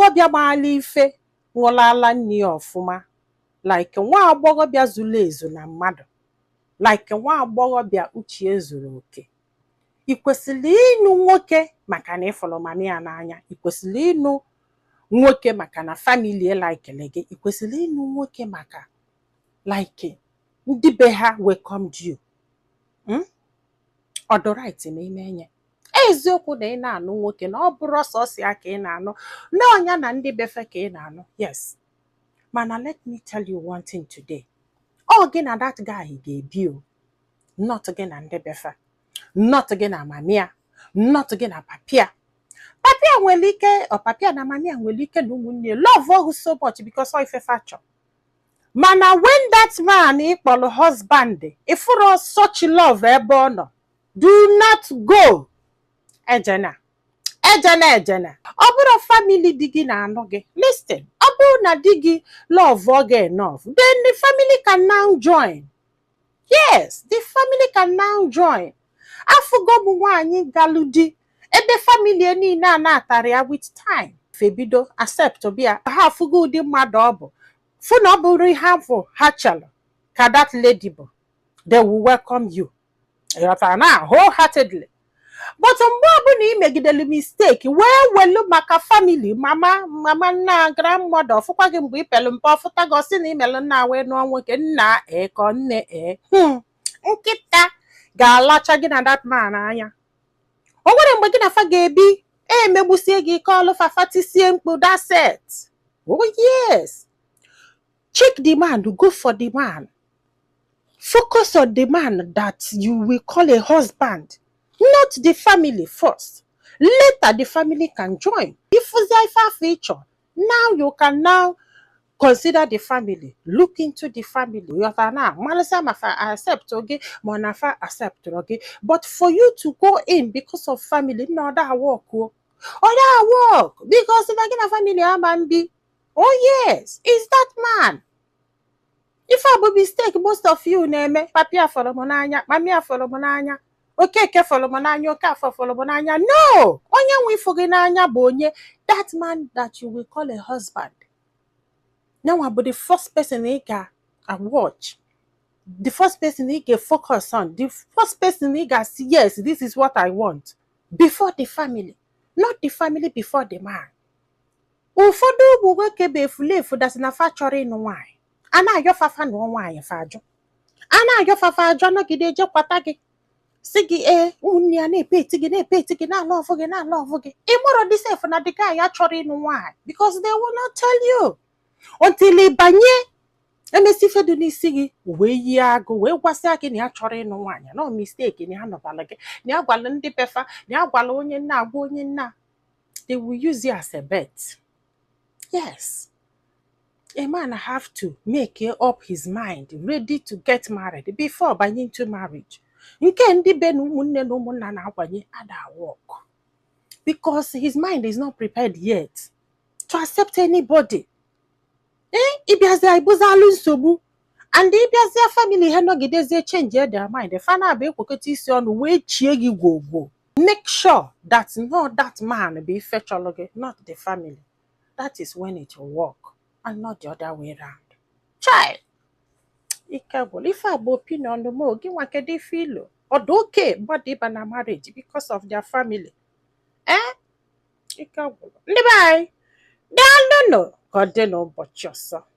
agbọghọbịa gbala ife ṅụlala nni ọfụma, like nwa agbọghọbịa zuru ezu na mmadụ, like nwa agbọghọbịa uche zuru oke. Ị kwesịrị ịnụ nwoke maka na ịfụrụ mama ya n'anya. Ị kwesịrị ịnụ nwoke maka na family laikele gị. Ị kwesịrị ịnụ nwoke maka like ndị be ha welcomed you. Ọ dị right ma ime enye eziokwu na ị na-anụ nwoke na ọ bụrụ ọsọsọ ya ka ị na-anụ na ọnya na ndị befe ka ị na-anụ, yes, mana let me tell you one thing today. Ọ gị na that guy ga-ebi o, not gị na ndị befe, not gị na mamia, not gị na papia. Papia nwere ike, ọ papia na mamia nwere ike na ụmụnne love ọhụ so much because ọ ife factor. Mana when that man ịkpọrọ husband, ịfụrụ such love ebe ọ nọ, do not go. Ejena. Ọ bụrụ family di gị na-anụ gị, listen, ọ bụrụ na di gị love oge enough, then the family can now join. Yes, the family can now join. Afụgo m nwaanyị galụ di, ebe family niile a na-atara ya with time. Febido accept bịa, ha afụgo ụdị mmadụ ọ bụ. Fụ na ọ bụrụ ihe afọ ha chalụ ka that lady bụ, they will welcome you. Wholeheartedly. But mgbe ọbụla ị megidelu mistake wee welu maka family, mama nna grandmother, ọfụkwa gị mgbe ipelu mpe ọfụta gị ọsị na imelu nna wee nụọ nwoke nna ka nne nkịta ga-alacha gị na that man anya. O nwere mgbe gị na fa ga-ebi emegbusie gị ike ọlụfafa tisie mkpu, that's it. Oh yes. Check the man, go for the man. Focus on the man that you will call a husband, not the family first. Later, the family can join. If there's feature, now you can now consider the family. Look into the family. You have now. Accept, okay? Monafa accept, okay? But for you to go in because of family, no, that work. Oh, that work. Because if I get a family, I'm be. Oh yes, it's that man. If I would mistake, most of you name Papia for Monanya, Mamia for Monanya, okay, for Monanya, okay, for Monanya. No, only we forget Bonye, that man that you will call a husband. Now, about the first person he can watch, the first person he can focus on, the first person he can see, yes, this is what I want, before the family, not the family before the man. Ụfọdụ bụ nwoke bụ efulefu that's na factory no why. Ana ayofafa no nwaanyị fajo. Ana ayofafa ajo nọgide je kwata gị. Si gị unni a na-epe eti gị na love gị. Ị mụrụ dị safe na the guy ya chọrọ ịnụ nwaanyị because they will not tell you until ị banye emesi fedu n'isi gị wee yi agụ wee gwasịa gị na ya chọrọ ịnụ nwaanyị. No mistake na ya nọbala gị na ya gwala ndị befa na ya gwala onye nna agwa onye nna. They will use you as a bet. Yes. A man have to make up his mind, ready to get married before buying into marriage. Nke ndị be na ụmụnne na ụmụnna na-akwanye ada work because his mind is not prepared yet to accept anybody. Ịbịazi ibụzalụ nsogbu and ịbịazi family ha nọgidezie change their mind. Fana bụ ekwekọta isi ọnụ wee chie gị gwogwo. Make sure that not that man be fetchology, not the family. That is when it will work. And not the other way around. Child, if I have opinion no more, give one kedi feel or okay, but they ban a marriage because of their family. Bye. They don't know. God they know but yourself.